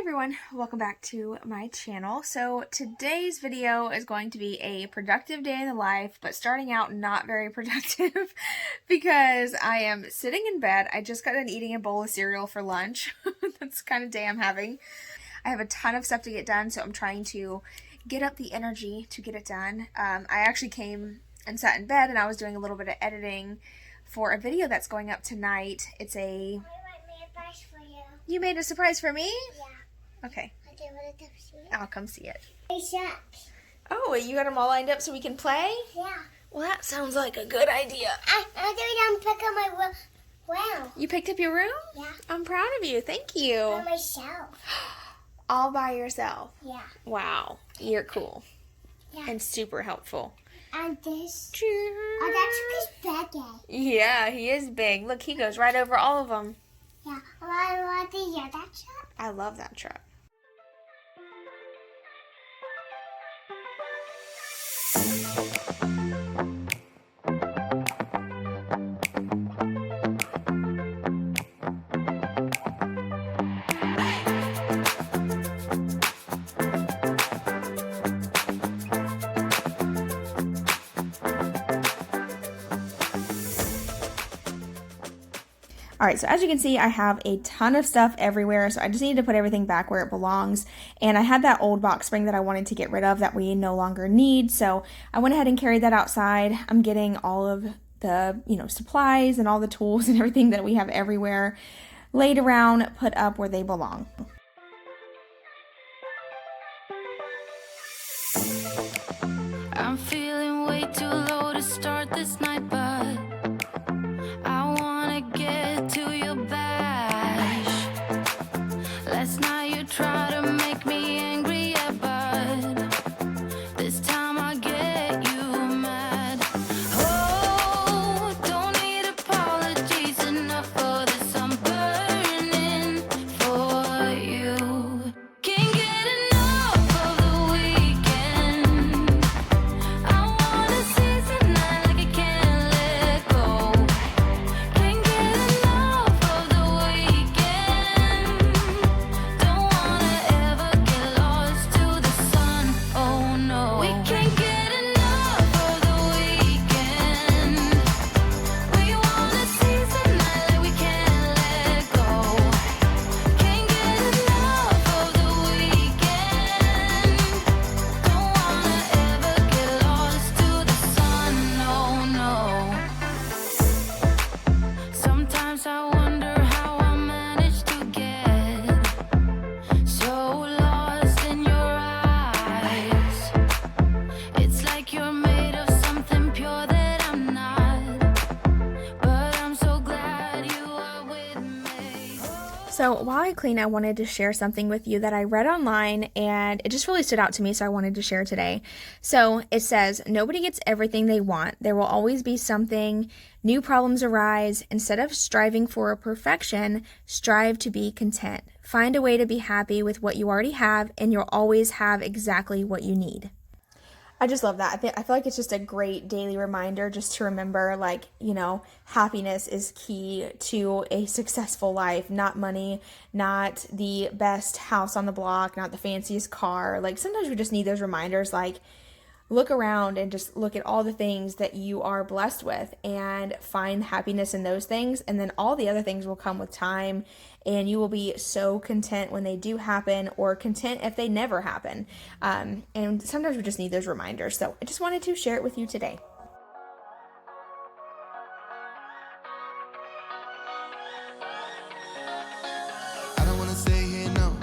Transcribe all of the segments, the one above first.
everyone, welcome back to my channel. So today's video is going to be a productive day in the life, but starting out not very productive because I am sitting in bed. I just got done eating a bowl of cereal for lunch. That's the kind of day I'm having. I have a ton of stuff to get done, so I'm trying to get up the energy to get it done. I actually came and sat in bed and I was doing a little bit of editing for a video that's going up tonight. It's a... You made a surprise for me? Yeah. Okay. Okay, wanna come see it? I'll come see it. Hey, shucks. Oh, you got them all lined up so we can play? Yeah. Well, that sounds like a good idea. I'm picking up my room. Wow. You picked up your room? Yeah. I'm proud of you. Thank you. By myself. All by yourself? Yeah. Wow. You're cool. Yeah. And super helpful. And this. Cheers. Oh, that's his big. Yeah, he is big. Look, he goes right over all of them. Yeah. I want to hear that truck. I love that truck. All right, so as you can see, I have a ton of stuff everywhere, so I just need to put everything back where it belongs. And I had that old box spring that I wanted to get rid of that we no longer need, so I went ahead and carried that outside. I'm getting all of the, supplies and all the tools and everything that we have everywhere laid around, put up where they belong. I'm feeling way too low to start this night, but I wanna get to your bash. Last night you tried to make me angry, yeah, but this time I get you mad. Oh, don't need apologies, enough for this, I'm burning for you. Can't get enough of the weekend. I wanna seize the night like I can't let go. Can't get enough of the weekend. Don't wanna ever get lost to the sun. Oh no, we can't get enough of the weekend. We wanna seize the night like we can't let go. Can't get enough of the weekend. Don't wanna ever get lost to the sun. No, no. Sometimes I wonder how I managed to get so lost in your eyes. It's like you're made of something pure that I'm not, but I'm so glad you are with me. So while I clean, I wanted to share something with you that I read online and it just really stood out to me, so I wanted to share today. So it says, nobody gets everything they want. There will always be something. New problems arise. Instead of striving for a perfection, strive to be content. Find a way to be happy with what you already have, and you'll always have exactly what you need. I just love that. I feel like it's just a great daily reminder just to remember, happiness is key to a successful life. Not money, not the best house on the block, not the fanciest car. Sometimes we just need those reminders, look around and just look at all the things that you are blessed with and find happiness in those things. And then all the other things will come with time, and you will be so content when they do happen, or content if they never happen. And sometimes we just need those reminders. So I just wanted to share it with you today. I don't wanna stay here, no.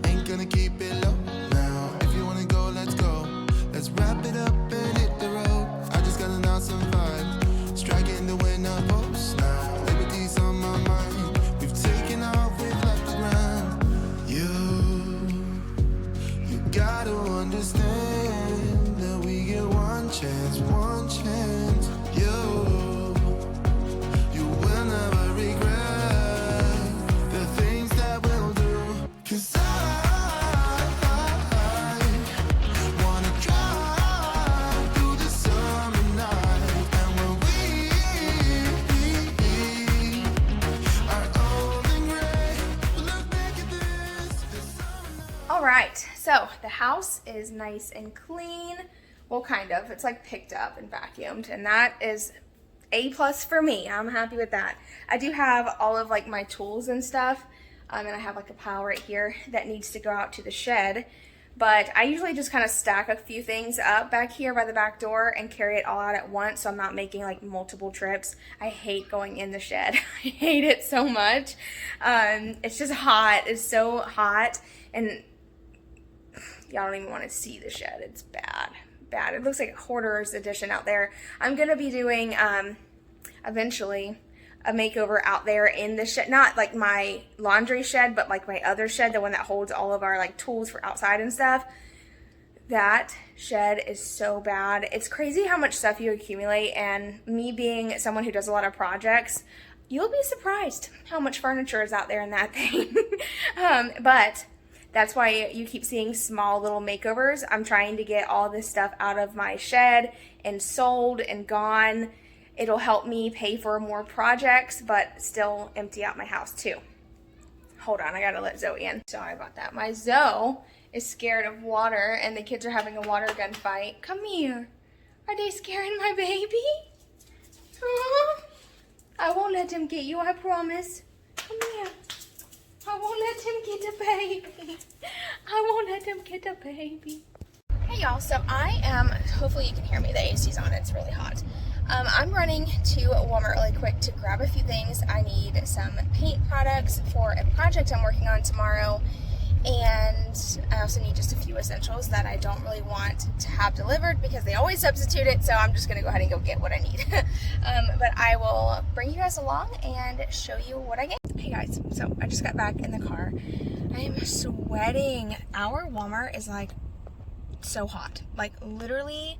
Ain't gonna keep it low now. If you wanna go, let's go. Let's wrap it up and hit the road. I just got an awesome vibe. Striking the winner post now. Liberty's on my mind. We've taken off, we've left the ground. You gotta understand that we get one chance, one chance. You will never regret the things that we'll do. 'Cause I All right, so the house is nice and clean. Well, kind of. It's like picked up and vacuumed, and that is A+ for me. I'm happy with that. I do have all of like my tools and stuff, and I have like a pile right here that needs to go out to the shed. But I usually just kind of stack a few things up back here by the back door and carry it all out at once, so I'm not making like multiple trips. I hate going in the shed. I hate it so much. It's just hot. It's so hot, and y'all don't even want to see the shed. It's bad. It looks like a hoarder's edition out there. I'm gonna be doing eventually a makeover out there in the shed, not like my laundry shed, but like my other shed, the one that holds all of our like tools for outside and stuff. That shed is so bad. It's crazy how much stuff you accumulate, and me being someone who does a lot of projects, you'll be surprised how much furniture is out there in that thing. But that's why you keep seeing small little makeovers. I'm trying to get all this stuff out of my shed and sold and gone. It'll help me pay for more projects, but still empty out my house too. Hold on, I gotta let Zoe in. Sorry about that. My Zoe is scared of water, and the kids are having a water gun fight. Come here. Are they scaring my baby? I won't let them get you, I promise. Come here. I won't let him get a baby. I won't let him get a baby. Hey y'all, so I am, hopefully you can hear me, the AC's on, it's really hot. I'm running to Walmart really quick to grab a few things. I need some paint products for a project I'm working on tomorrow, and I also need just a few essentials that I don't really want to have delivered because they always substitute it, so I'm just going to go ahead and go get what I need. But I will bring you guys along and show you what I get. Hey guys, so I just got back in the car. I am sweating. Our Walmart is like so hot. Like literally,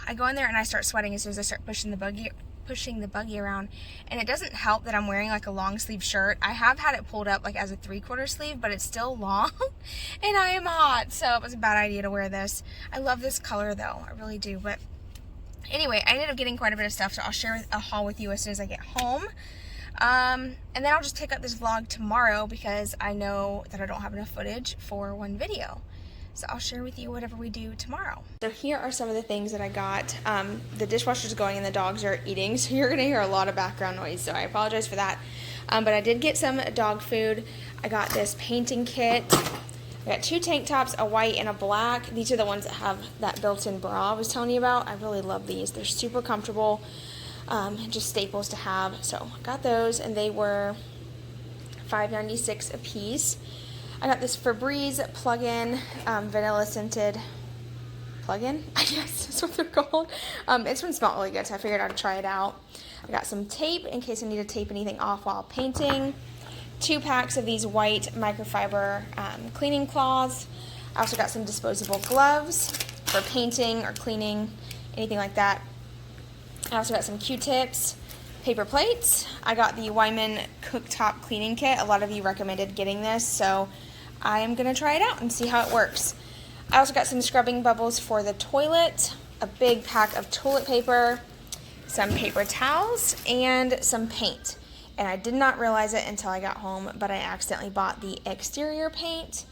I go in there and I start sweating as soon as I start pushing the buggy around, and it doesn't help that I'm wearing like a long sleeve shirt. I have had it pulled up like as a 3/4 sleeve, but it's still long and I am hot, so it was a bad idea to wear this. I love this color though, I really do. But anyway, I ended up getting quite a bit of stuff, so I'll share a haul with you as soon as I get home. And then I'll just pick up this vlog tomorrow because I know that I don't have enough footage for one video. So I'll share with you whatever we do tomorrow. So here are some of the things that I got. The dishwasher's going and the dogs are eating, so you're gonna hear a lot of background noise, so I apologize for that. But I did get some dog food. I got this painting kit. I got 2 tank tops, a white and a black. These are the ones that have that built-in bra I was telling you about. I really love these. They're super comfortable, just staples to have. So I got those, and they were $5.96 a piece. I got this Febreze plug-in, vanilla scented plug-in, I guess that's what they're called. This one smelled really good, so I figured I'd try it out. I got some tape in case I need to tape anything off while painting. 2 packs of these white microfiber cleaning cloths. I also got some disposable gloves for painting or cleaning, anything like that. I also got some Q-tips, paper plates. I got the Wyman cooktop cleaning kit. A lot of you recommended getting this, so I am going to try it out and see how it works. I also got some scrubbing bubbles for the toilet, a big pack of toilet paper, some paper towels, and some paint. And I did not realize it until I got home, but I accidentally bought the exterior paint.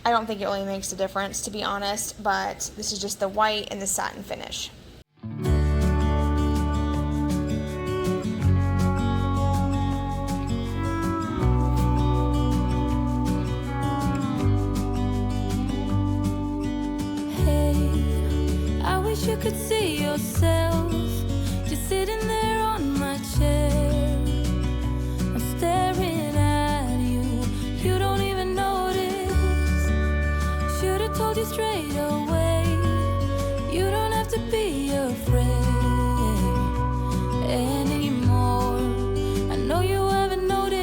I don't think it really makes a difference, to be honest, but this is just the white and the satin finish. You could see yourself just sitting there on my chair. I'm staring at you, you don't even notice. Should've told you straight away, you don't have to be afraid anymore. I know you haven't noticed.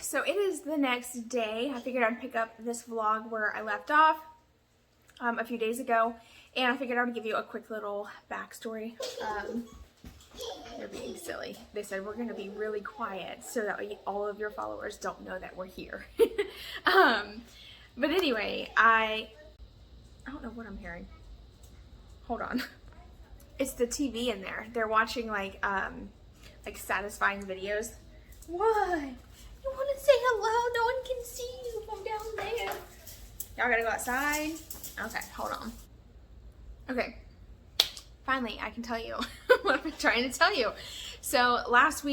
So it is the next day. I figured I'd pick up this vlog where I left off a few days ago, and I figured I would give you a quick little backstory. They're being silly. They said we're going to be really quiet so that all of your followers don't know that we're here. But anyway, I I don't know what I'm hearing. Hold on. It's the TV in there. They're watching like satisfying videos. What? You want to say hello? No one can see you from down there. Y'all gotta go outside. Okay, hold on. Okay. Finally, I can tell you what I've been trying to tell you. So last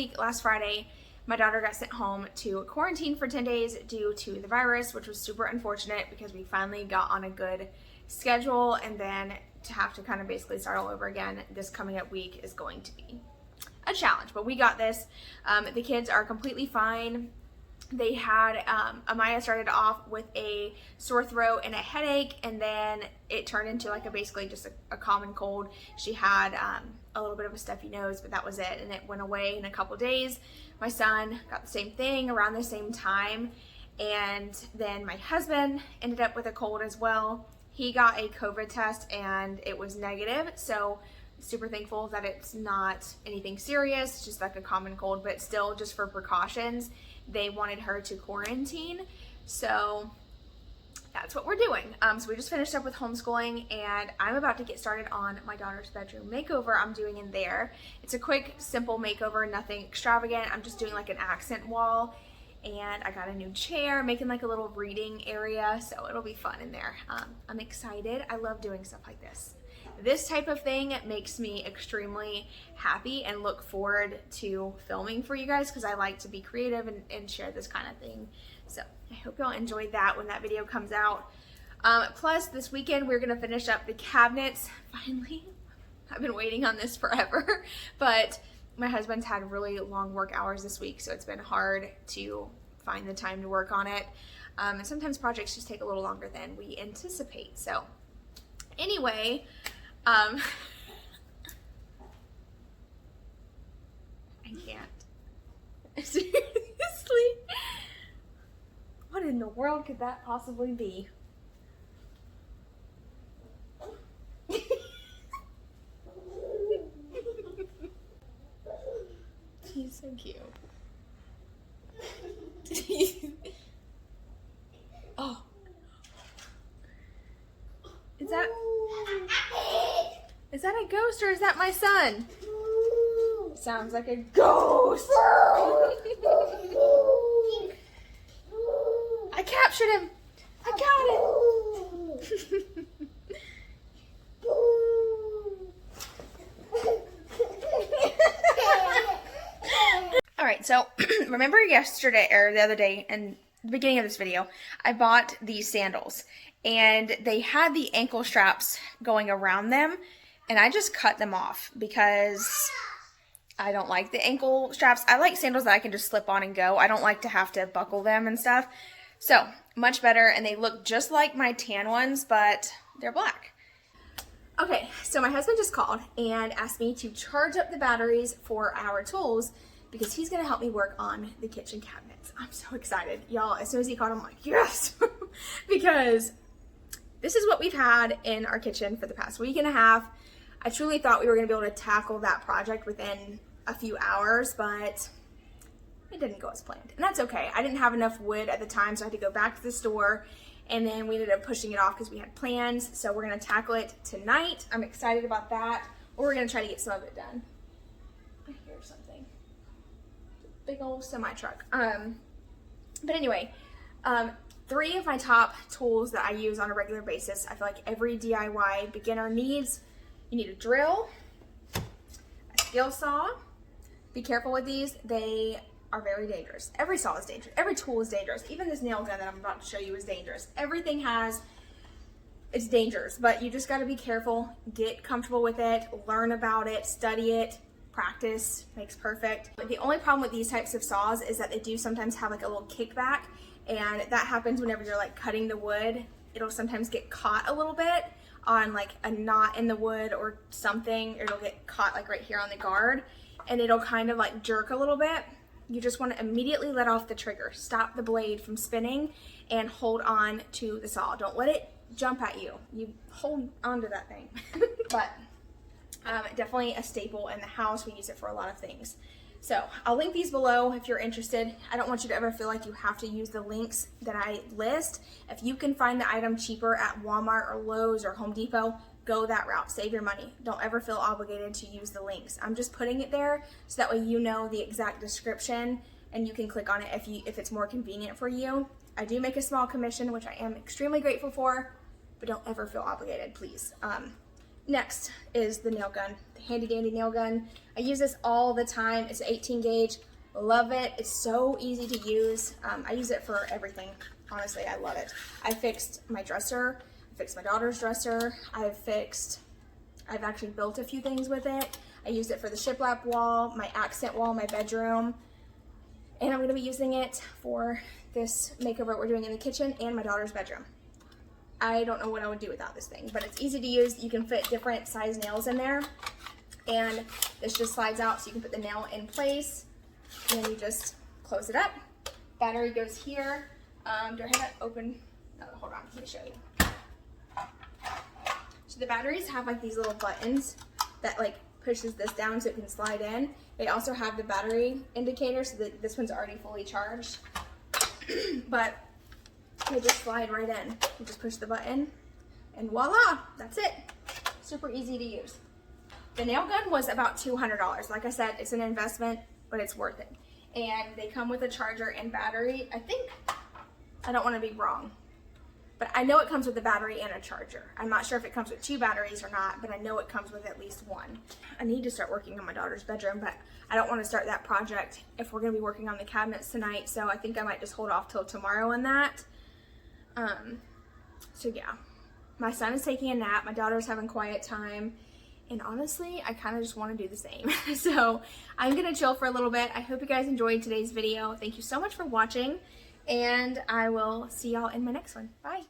Friday, my daughter got sent home to quarantine for 10 days due to the virus, which was super unfortunate because we finally got on a good schedule, and then to have to kind of basically start all over again this coming up week is going to be a challenge, but we got this. The kids are completely fine. They had, Amaya started off with a sore throat and a headache, and then it turned into like basically just a common cold. She had a little bit of a stuffy nose, but that was it, and it went away in a couple days. My son got the same thing around the same time, and then my husband ended up with a cold as well. He got a COVID test and it was negative, so super thankful that it's not anything serious, just like a common cold, but still just for precautions, they wanted her to quarantine. So that's what we're doing. So we just finished up with homeschooling, and I'm about to get started on my daughter's bedroom makeover I'm doing in there. It's a quick, simple makeover, nothing extravagant. I'm just doing like an accent wall, and I got a new chair, making like a little reading area, so it'll be fun in there. I'm excited. I love doing stuff like this. This type of thing makes me extremely happy and look forward to filming for you guys because I like to be creative and share this kind of thing. So I hope y'all enjoyed that when that video comes out. Plus this weekend we're gonna finish up the cabinets, finally. I've been waiting on this forever, but my husband's had really long work hours this week, so it's been hard to find the time to work on it. And sometimes projects just take a little longer than we anticipate. So anyway, I can't. Seriously? What in the world could that possibly be? He's so cute. Oh. Is that a ghost or is that my son? Sounds like a ghost. I captured him. I got it. All right, so remember yesterday or the other day in the beginning of this video, I bought these sandals and they had the ankle straps going around them, and I just cut them off because I don't like the ankle straps. I like sandals that I can just slip on and go. I don't like to have to buckle them and stuff. So much better, and they look just like my tan ones, but they're black. Okay, so my husband just called and asked me to charge up the batteries for our tools because he's gonna help me work on the kitchen cabinets. I'm so excited. Y'all, as soon as he called, I'm like, yes! Because this is what we've had in our kitchen for the past week and a half. I truly thought we were gonna be able to tackle that project within a few hours, but it didn't go as planned. And that's okay. I didn't have enough wood at the time, so I had to go back to the store, and then we ended up pushing it off because we had plans. So we're gonna tackle it tonight. I'm excited about that. Or we're gonna try to get some of it done. I hear something. Big old semi-truck. But anyway, 3 of my top tools that I use on a regular basis, I feel like every DIY beginner needs. You need a drill, a skill saw. Be careful with these. They are very dangerous. Every saw is dangerous. Every tool is dangerous. Even this nail gun that I'm about to show you is dangerous. Everything it's dangerous, but you just got to be careful, get comfortable with it, learn about it, study it. Practice makes perfect. But the only problem with these types of saws is that they do sometimes have like a little kickback, and that happens whenever you're like cutting the wood. It'll sometimes get caught a little bit on like a knot in the wood or something. It'll get caught like right here on the guard, and it'll kind of like jerk a little bit. You just want to immediately let off the trigger, stop the blade from spinning, and hold on to the saw. Don't let it jump at you. You hold onto that thing. But definitely a staple in the house. We use it for a lot of things. So I'll link these below if you're interested. I don't want you to ever feel like you have to use the links that I list. If you can find the item cheaper at Walmart or Lowe's or Home Depot, go that route. Save your money. Don't ever feel obligated to use the links. I'm just putting it there so that way you know the exact description and you can click on it if it's more convenient for you. I do make a small commission, which I am extremely grateful for, but don't ever feel obligated, please. Next is the nail gun, the handy dandy nail gun. I use this all the time. It's an 18 gauge. Love it. It's so easy to use. I use it for everything. Honestly, I love it. I fixed my dresser. I fixed my daughter's dresser. I've actually built a few things with it. I used it for the shiplap wall, my accent wall, my bedroom. And I'm gonna be using it for this makeover we're doing in the kitchen and my daughter's bedroom. I don't know what I would do without this thing, but it's easy to use. You can fit different size nails in there, and this just slides out so you can put the nail in place, and then you just close it up. Battery goes here. Do I have that open? No, hold on, let me show you. So the batteries have like these little buttons that like pushes this down so it can slide in. They also have the battery indicator so that this one's already fully charged, but they just slide right in. You just push the button and voila, that's it. Super easy to use. The nail gun was about $200. Like I said, it's an investment, but it's worth it. And they come with a charger and battery. I don't want to be wrong, but I know it comes with a battery and a charger. I'm not sure if it comes with 2 batteries or not, but I know it comes with at least 1. I need to start working on my daughter's bedroom, but I don't want to start that project if we're going to be working on the cabinets tonight, so I think I might just hold off till tomorrow on that. So yeah, my son is taking a nap, my daughter's having quiet time, and honestly, I kind of just want to do the same. So I'm gonna chill for a little bit. I hope you guys enjoyed today's video. Thank you so much for watching, and I will see y'all in my next one. Bye.